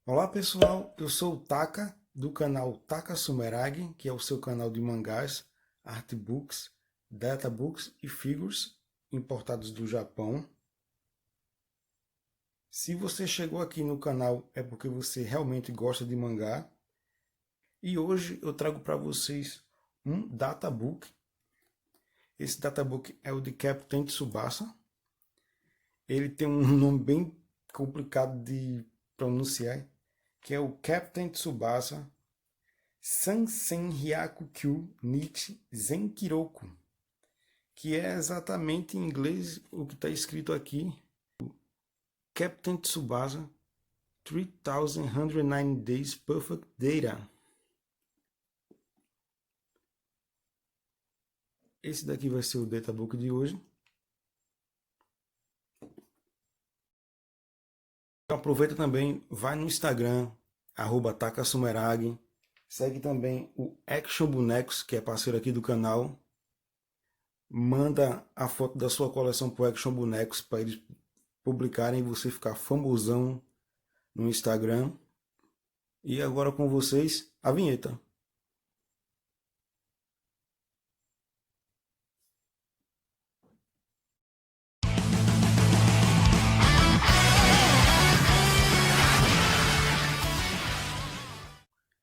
Olá pessoal, eu sou o Taka do canal Taka Sumeragi, que é o seu canal de mangás, artbooks, databooks e figures importados do Japão. Se você chegou aqui no canal é porque você realmente gosta de mangá. E hoje eu trago para vocês um databook. Esse databook é o de Captain Tsubasa. Ele tem um nome bem complicado de pronunciar, que é o Captain Tsubasa Sansen Hyaku Kyu Nichi Zenkiroku, que é exatamente em inglês o que está escrito aqui: Captain Tsubasa 3109 Days Perfect Data. Esse daqui vai ser o databook de hoje. Aproveita também, vai no Instagram, @takasumeragi. Segue também o Action Bonecos, que é parceiro aqui do canal. Manda a foto da sua coleção pro Action Bonecos para eles publicarem e você ficar famosão no Instagram. E agora com vocês, a vinheta.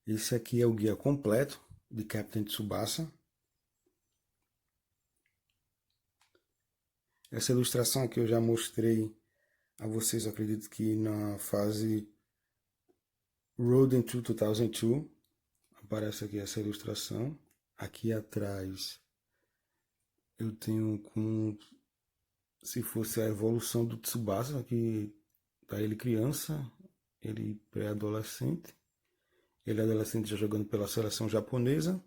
Esse aqui é o guia completo de Captain Tsubasa. Essa ilustração aqui eu já mostrei a vocês, acredito que na fase Road into 2002. Aparece aqui essa ilustração. Aqui atrás eu tenho como se fosse a evolução do Tsubasa, aqui tá ele criança, ele pré-adolescente, ele adolescente já jogando pela seleção japonesa.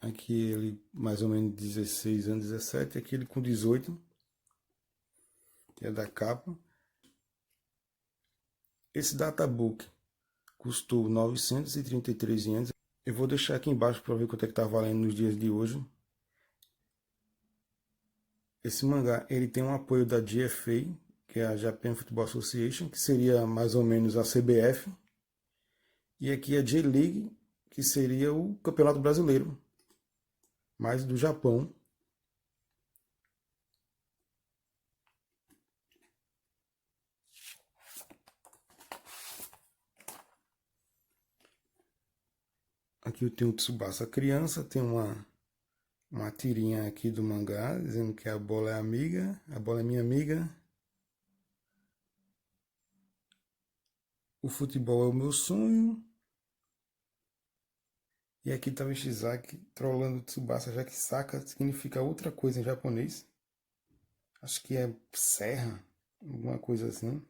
Aqui ele mais ou menos 16 anos, 17, aqui ele com 18, que é da capa. Esse databook custou 933 ienes. Eu vou deixar aqui embaixo para ver quanto é que está valendo nos dias de hoje. Esse mangá ele tem um apoio da GFA, que é a Japan Football Association, que seria mais ou menos a CBF. E aqui a J-League, que seria o Campeonato Brasileiro, mais do Japão. Aqui eu tenho o Tsubasa criança, tem uma tirinha aqui do mangá, dizendo que a bola é amiga, a bola é minha amiga. O futebol é o meu sonho. E aqui tá o Ishizaki trollando o Tsubasa, já que Saka significa outra coisa em japonês. Acho que é serra, alguma coisa assim.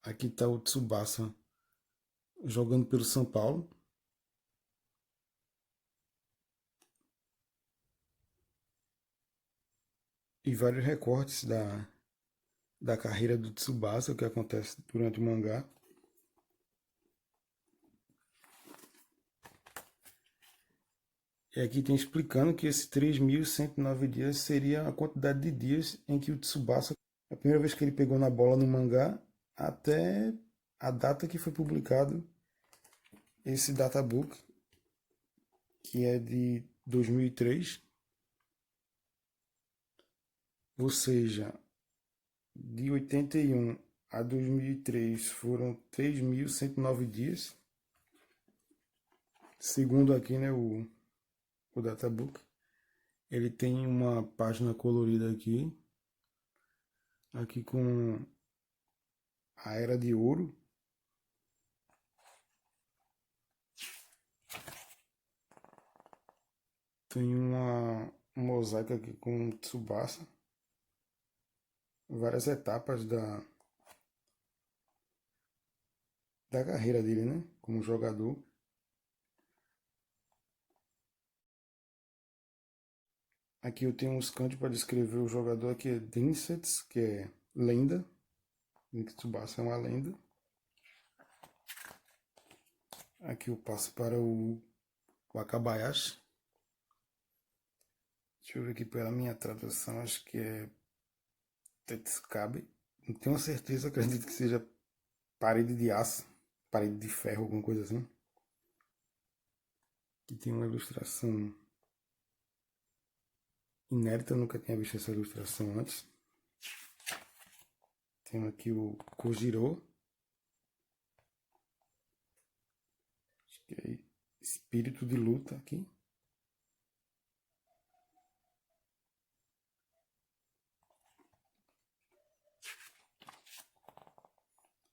Aqui tá o Tsubasa jogando pelo São Paulo. E vários recortes da carreira do Tsubasa, o que acontece durante o mangá. E aqui tem explicando que esse 3.109 dias seria a quantidade de dias em que o Tsubasa, a primeira vez que ele pegou na bola no mangá, até a data que foi publicado esse databook, que é de 2003. Ou seja, de 81 a 2003 foram 3.109 dias, segundo aqui, né, o databook. Ele tem uma página colorida aqui com a Era de Ouro. Tem um mosaico aqui com Tsubasa, várias etapas da carreira dele, né, como jogador. Aqui eu tenho uns cantos para descrever o jogador, aqui é Densetsu, que é lenda. Tsubasa é uma lenda. Aqui eu passo para o Wakabayashi. Deixa eu ver aqui pela minha tradução, acho que é Tetsukabe. Não tenho certeza, acredito que seja parede de aço, parede de ferro, alguma coisa assim. Aqui tem uma ilustração inédita, eu nunca tinha visto essa ilustração antes. Temos aqui o Kojiro. Acho que é espírito de luta aqui.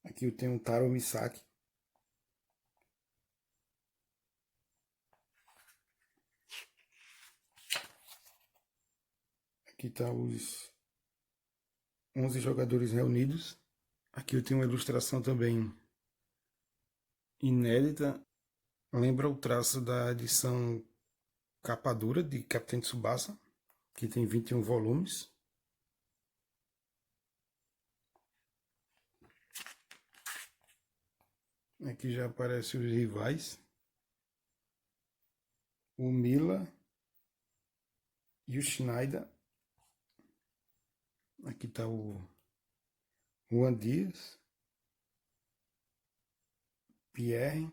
Aqui eu tenho o Taro Misaki. Aqui está os 11 jogadores reunidos. Aqui eu tenho uma ilustração também inédita. Lembra o traço da edição capa dura de Capitão Tsubasa, que tem 21 volumes. Aqui já aparecem os rivais. O Mila e o Schneider. Aqui está o Juan Dias, Pierre.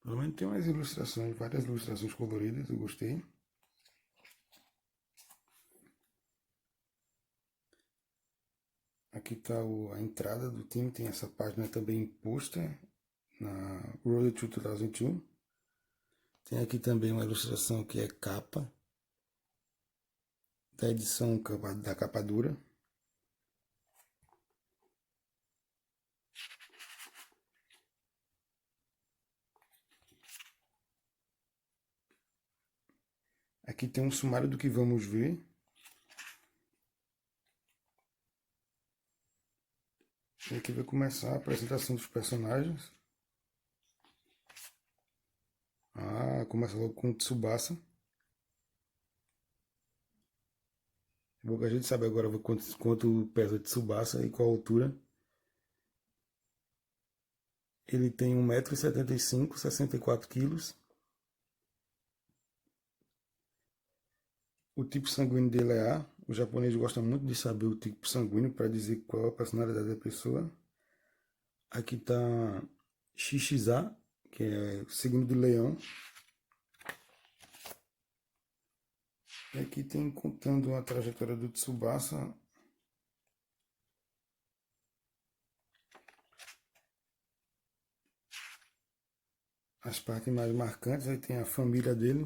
Pelo menos tem umas ilustrações, várias ilustrações coloridas, eu gostei. Aqui está a entrada do time, tem essa página também posta na Road to 2002. Tem aqui também uma ilustração que é capa da edição da capa dura. Aqui tem um sumário do que vamos ver. E aqui vai começar a apresentação dos personagens. Começa logo com o Tsubasa. Bom, a gente sabe agora quanto pesa Tsubasa e qual a altura. Ele tem 1,75 m, 64 kg. O tipo sanguíneo dele é A. O japonês gosta muito de saber o tipo sanguíneo para dizer qual é a personalidade da pessoa. Aqui está XXA, que é o signo do leão. E aqui tem contando a trajetória do Tsubasa. As partes mais marcantes, aí tem a família dele,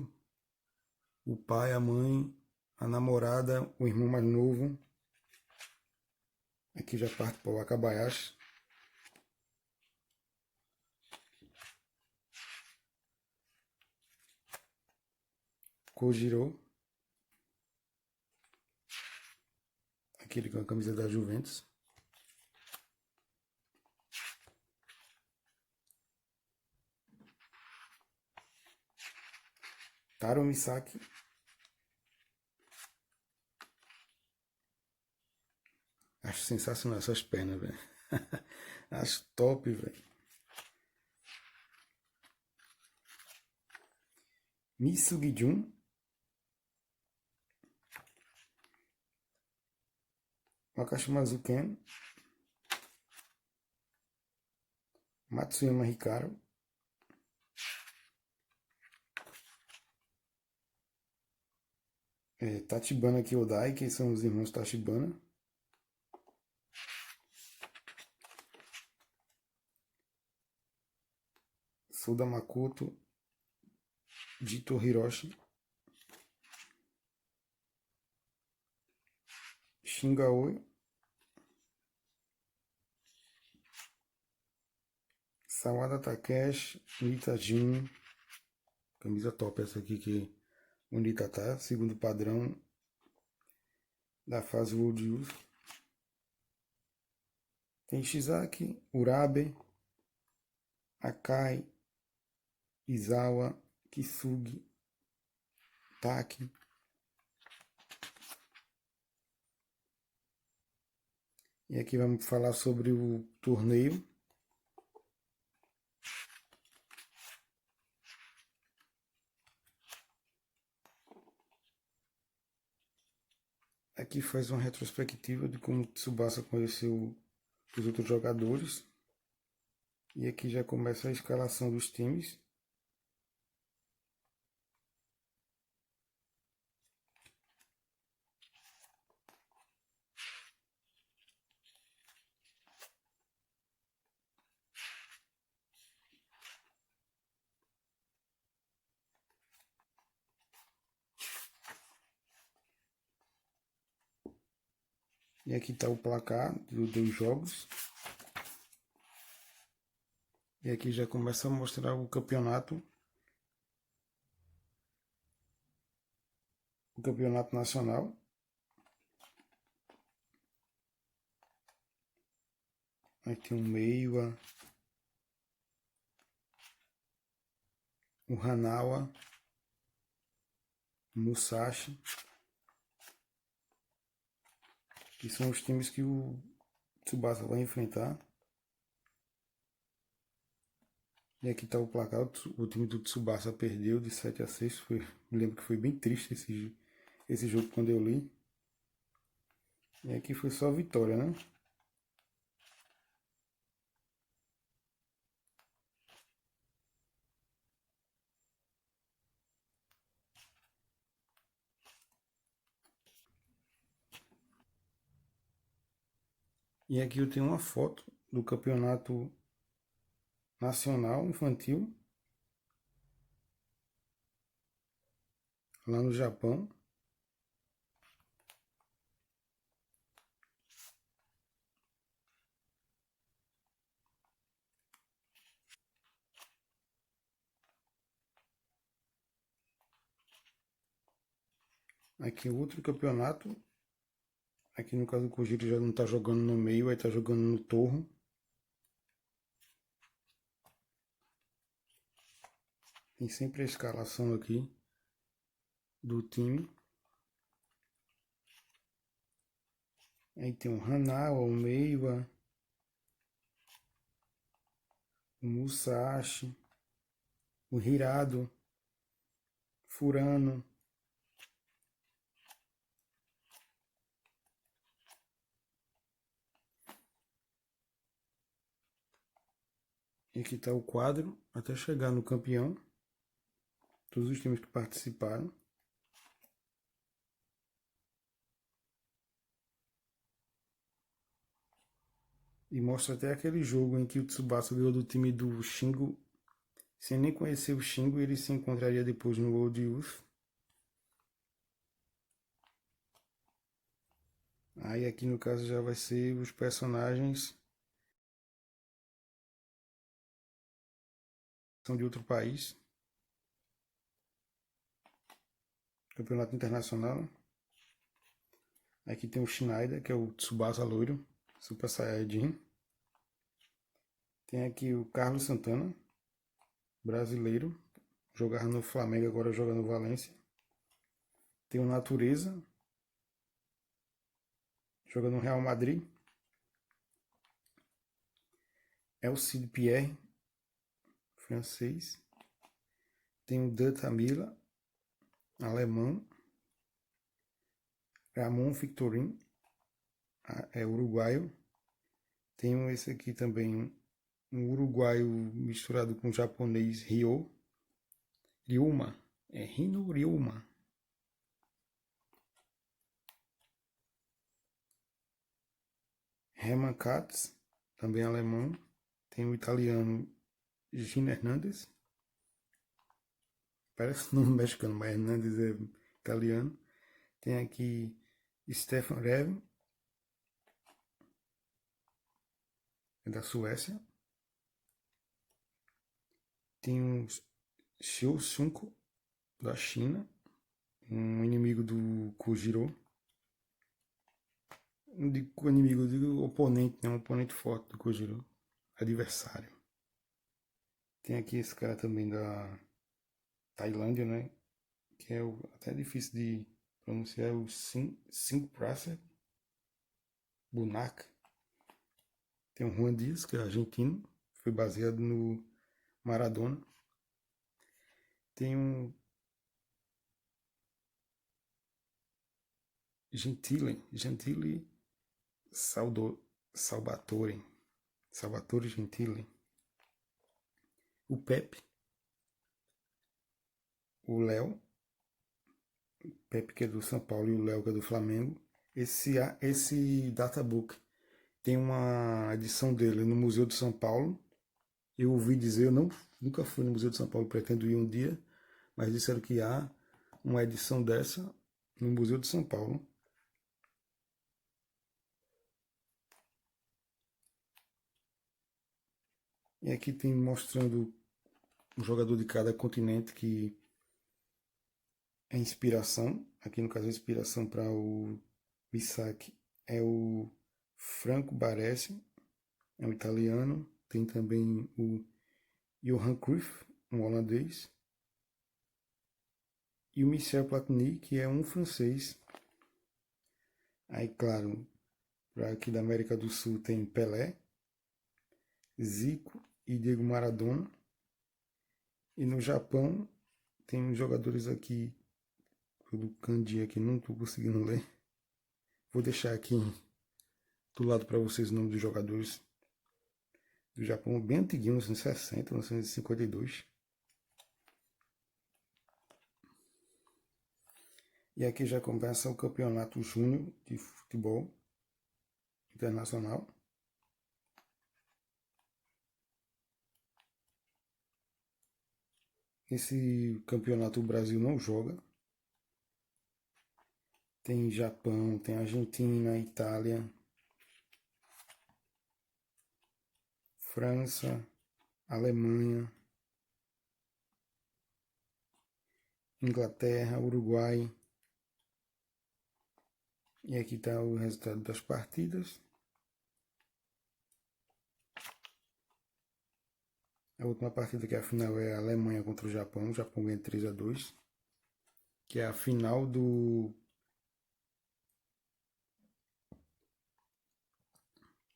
o pai, a mãe, a namorada, o irmão mais novo. Aqui já parte para o Wakabayashi. Kojiro. Aquele com a camisa da Juventus. Taro Misaki. Acho sensacional essas pernas, velho. Acho top, velho. Misugi Jun. Wakashimazu Ken. Matsuyama Hikaru. Tachibana Kyodai, que são os irmãos Tachibana. Suda Makoto, Jito Hiroshi, Shingaoi, Sawada Takeshi, Nita Jin, camisa top essa aqui que o Nita tá, segundo padrão da fase World Youth. Tem Shizaki, Urabe, Akai, Izawa, Kisugi, Taki. E aqui vamos falar sobre o torneio. aqui faz uma retrospectiva de como Tsubasa conheceu os outros jogadores. E aqui já começa a escalação dos times. E aqui está o placar dos jogos. E aqui já começa a mostrar o campeonato. O campeonato nacional. Aí tem o Meiwa, o Hanawa, o Musashi. Que são os times que o Tsubasa vai enfrentar. E aqui está o placar. O time do Tsubasa perdeu de 7-6. Me lembro que foi bem triste esse jogo quando eu li. E aqui foi só vitória, né? E aqui eu tenho uma foto do campeonato nacional infantil lá no Japão. Aqui outro campeonato. Aqui no caso o Kojiro já não está jogando no meio, aí está jogando no torro. Tem sempre a escalação aqui do time. Aí tem o Hanawa, o Meiwa, o Musashi, o Hirado, Furano. E aqui está o quadro até chegar no campeão. Todos os times que participaram. E mostra até aquele jogo em que o Tsubasa ganhou do time do Shingo. Sem nem conhecer o Shingo, ele se encontraria depois no World Youth. Aí aqui no caso já vai ser os personagens são de outro país. Campeonato internacional. Aqui tem o Schneider, que é o Tsubasa loiro, Super Saiyajin. Tem aqui o Carlos Santana, brasileiro, jogava no Flamengo, agora joga no Valência. Tem o Natureza, joga no Real Madrid. É o Cid Pierre, francês. Tem o Dan Tamila, alemão. Ramon Victorin, é uruguaio. Tem esse aqui também, um uruguaio misturado com japonês, Ryuma. É Hino Ryuma. Herman Katz, também alemão. Tem o italiano Gino Hernandes. Parece nome mexicano, mas Hernandes é italiano. Tem aqui Stefan Revin, é da Suécia. Tem o Xiu Sunko, da China, um inimigo do Kojiro. O inimigo do oponente, né? Um oponente forte do Kojiro, adversário. Tem aqui esse cara também da Tailândia, né? Que é até difícil de pronunciar, o Singh Praser Bunak. Tem o Juan Dias, que é argentino, foi baseado no Maradona. Tem um Gentile Salvatore, Salvatore Gentile, o Pepe, o Léo, Pepe que é do São Paulo e o Léo que é do Flamengo. Esse databook tem uma edição dele no Museu de São Paulo. Eu ouvi dizer, nunca fui no Museu de São Paulo, pretendo ir um dia, mas disseram que há uma edição dessa no Museu de São Paulo. E aqui tem mostrando um jogador de cada continente que é inspiração. Aqui no caso a inspiração para o Isaac é o Franco Baresi, é um italiano. Tem também o Johan Cruyff, um holandês. E o Michel Platini, que é um francês. Aí, claro, para aqui da América do Sul tem Pelé, Zico e Diego Maradona. E no Japão tem uns jogadores aqui, do kanji aqui, não estou conseguindo ler. Vou deixar aqui do lado para vocês o nome dos jogadores do Japão, bem antiguinho, 1960, 1952. E aqui já começa o campeonato júnior de futebol internacional. Esse campeonato o Brasil não joga. Tem Japão, tem Argentina, Itália, França, Alemanha, Inglaterra, Uruguai. E aqui está o resultado das partidas. A última partida, que é a final, é a Alemanha contra o Japão. O Japão ganha 3-2. Que é a final do...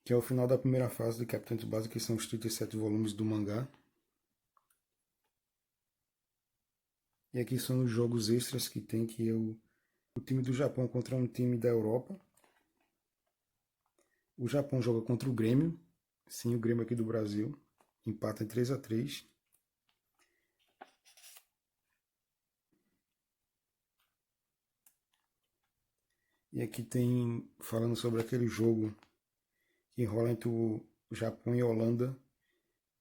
que é o final da primeira fase do Capitão Tsubasa, que são os 37 volumes do mangá. E aqui são os jogos extras que tem, que é o time do Japão contra um time da Europa. O Japão joga contra o Grêmio. Sim, o Grêmio aqui do Brasil. Empata em 3-3. E aqui tem, falando sobre aquele jogo que rola entre o Japão e a Holanda,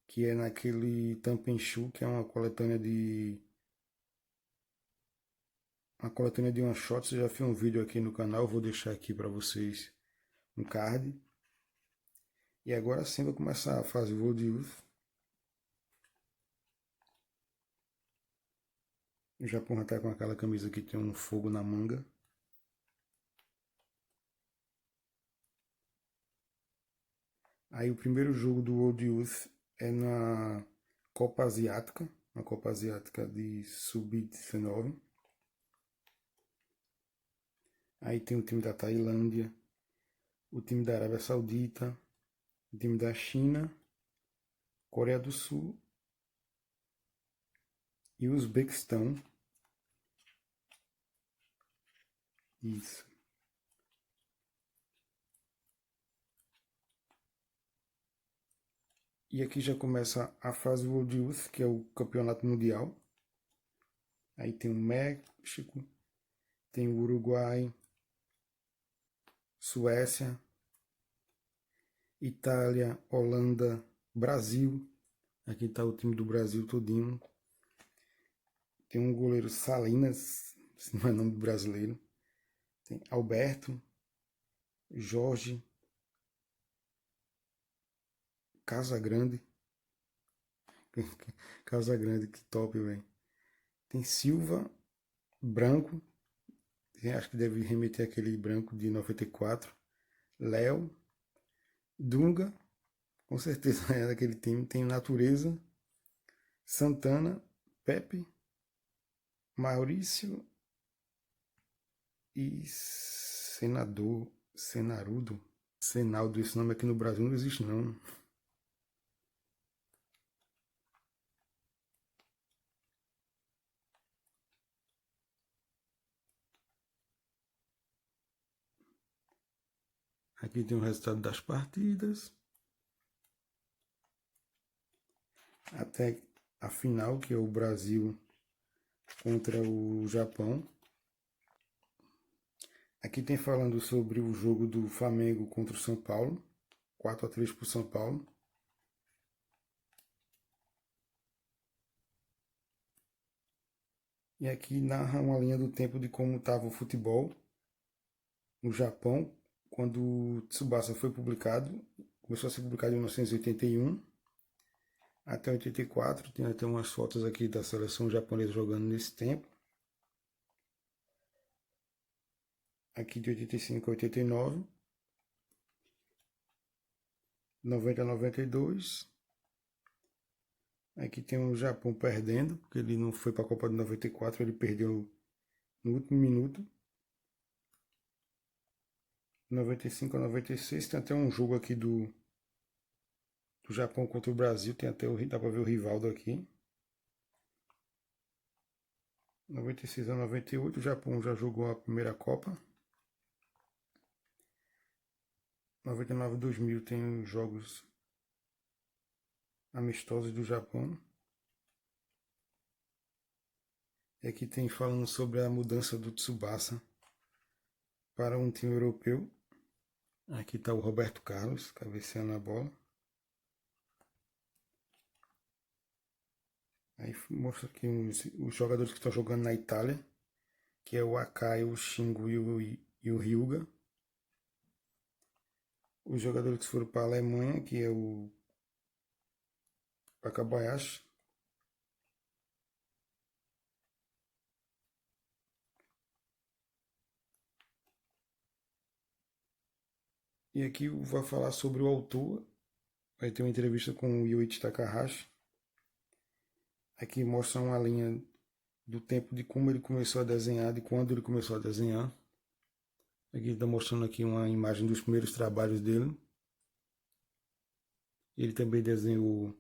que é naquele Tampenshu, que é uma coletânea de one shots. Eu já fiz um vídeo aqui no canal, vou deixar aqui para vocês no card. E agora sim vai começar a fase World Youth. O Japão já tá com aquela camisa que tem um fogo na manga. Aí o primeiro jogo do World Youth é na Copa Asiática de Sub-19. Aí tem o time da Tailândia, o time da Arábia Saudita, o time da China, Coreia do Sul e o Uzbequistão. Isso. E aqui já começa a fase World Youth, que é o campeonato mundial. Aí tem o México, tem o Uruguai, Suécia, Itália, Holanda, Brasil. Aqui está o time do Brasil todinho. Tem um goleiro Salinas, se não é nome do brasileiro. Tem Alberto, Jorge, Casagrande. Casagrande, que top, velho. Tem Silva, Branco. Acho que deve remeter aquele branco de 94. Léo, Dunga, com certeza é daquele time. Tem Natureza, Santana, Pepe, Maurício e Senarudo. Senaldo, esse nome aqui no Brasil não existe não. Aqui tem o resultado das partidas. Até a final, que é o Brasil contra o Japão. Aqui tem falando sobre o jogo do Flamengo contra o São Paulo. 4-3 para o São Paulo. E aqui narra uma linha do tempo de como estava o futebol no Japão quando o Tsubasa foi publicado. Começou a ser publicado em 1981 até 84. Tem até umas fotos aqui da seleção japonesa jogando nesse tempo. Aqui de 85 a 89. 90 a 92. Aqui tem o Japão perdendo, porque ele não foi para a Copa de 94, ele perdeu no último minuto. 95 a 96, tem até um jogo aqui do Japão contra o Brasil, tem até dá para ver o Rivaldo aqui. 96 a 98, o Japão já jogou a primeira Copa. 99 a 2000 tem os jogos amistosos do Japão. E aqui tem falando sobre a mudança do Tsubasa para um time europeu. Aqui está o Roberto Carlos cabeceando a bola. Aí mostra aqui os jogadores que estão jogando na Itália, que é o Akai, o Shingo e o Ryuga. Os jogadores que foram para a Alemanha, que é o Wakabayashi. E aqui vai falar sobre o autor. Vai ter uma entrevista com o Yuichi Takahashi. Aqui mostra uma linha do tempo de como ele começou a desenhar, de quando ele começou a desenhar. Aqui está mostrando aqui uma imagem dos primeiros trabalhos dele. Ele também desenhou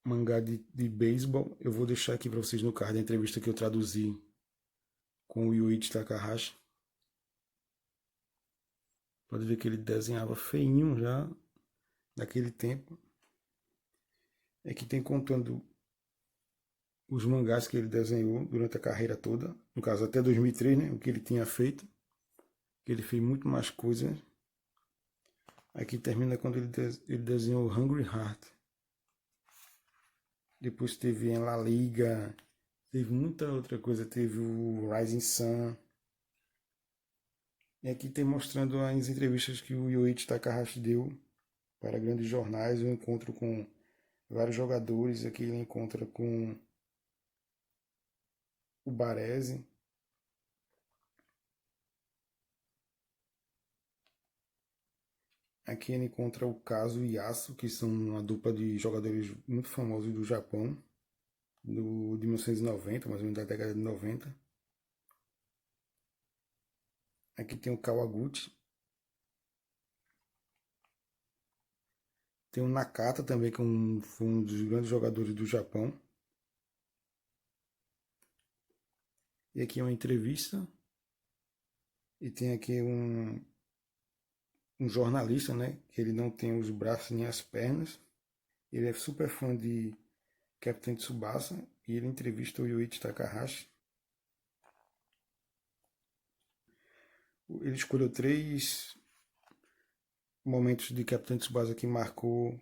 mangá de beisebol. Eu vou deixar aqui para vocês no card a entrevista que eu traduzi com o Yuichi Takahashi. Pode ver que ele desenhava feinho já naquele tempo. Aqui tem contando os mangás que ele desenhou durante a carreira toda, no caso até 2003, né, o que ele tinha feito, que ele fez muito mais coisas. Aqui termina quando ele desenhou Hungry Heart. Depois teve em La Liga, teve muita outra coisa, teve o Rising Sun. E aqui tem mostrando as entrevistas que o Yuichi Takahashi deu para grandes jornais, o encontro com vários jogadores. Aqui ele encontra com o Baresi. Aqui ele encontra o Kazu e Yasu, que são uma dupla de jogadores muito famosos do Japão, de 1990, mais ou menos da década de 90. Aqui tem o Kawaguchi. Tem o Nakata também, que foi um dos grandes jogadores do Japão. E aqui é uma entrevista. E tem aqui um jornalista, né? Que ele não tem os braços nem as pernas. Ele é super fã de Capitão Tsubasa. E ele entrevista o Yuichi Takahashi. Ele escolheu 3 momentos de Capitão Tsubasa que marcou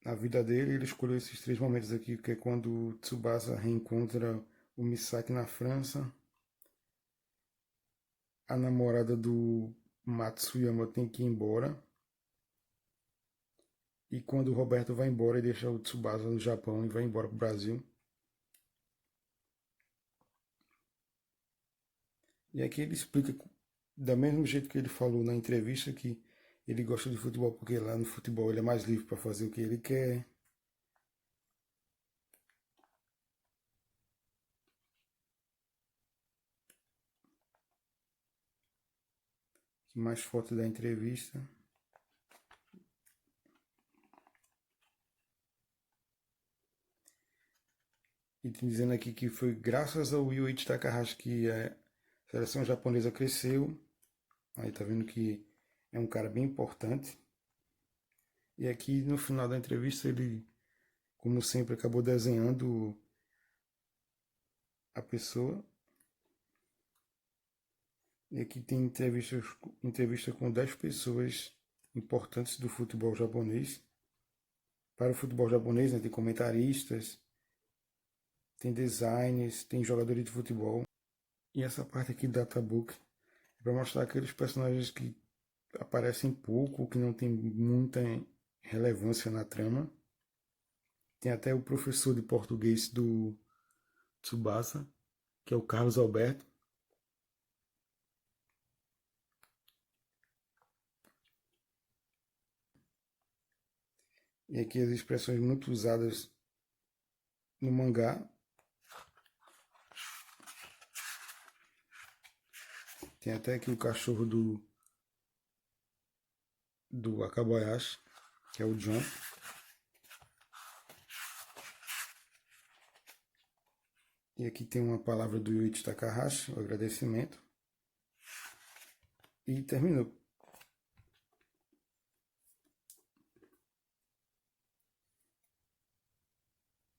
a vida dele. Ele escolheu esses 3 momentos aqui, que é quando o Tsubasa reencontra o Misaki na França. A namorada do Matsuyama tem que ir embora. E quando o Roberto vai embora e deixa o Tsubasa no Japão e vai embora para o Brasil. E aqui ele explica, do mesmo jeito que ele falou na entrevista, que ele gosta de futebol porque lá no futebol ele é mais livre para fazer o que ele quer. Mais fotos da entrevista. E dizendo aqui que foi graças ao Yuichi Takahashi que A seleção japonesa cresceu. Aí tá vendo que é um cara bem importante. E aqui no final da entrevista ele, como sempre, acabou desenhando a pessoa. E aqui tem entrevista com 10 pessoas importantes do futebol japonês. Para o futebol japonês, né, tem comentaristas, tem designers, tem jogadores de futebol. E essa parte aqui do databook é para mostrar aqueles personagens que aparecem pouco, que não tem muita relevância na trama. Tem até o professor de português do Tsubasa, que é o Carlos Alberto. E aqui as expressões muito usadas no mangá. Tem até aqui o cachorro do Akabayashi, que é o John. E aqui tem uma palavra do Yuichi Takahashi, o agradecimento. E terminou.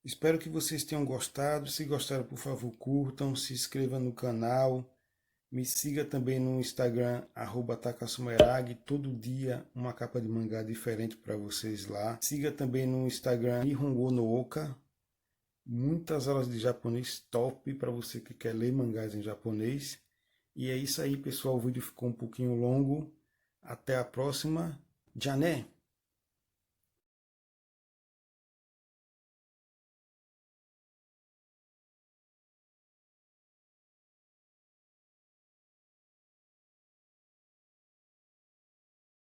Espero que vocês tenham gostado. Se gostaram, por favor, curtam, se inscrevam no canal. Me siga também no Instagram, @takasumeragi. Todo dia uma capa de mangá diferente para vocês lá. Siga também no Instagram, Nihongo no Oka. Muitas aulas de japonês top para você que quer ler mangás em japonês. E é isso aí, pessoal. O vídeo ficou um pouquinho longo. Até a próxima. Já né?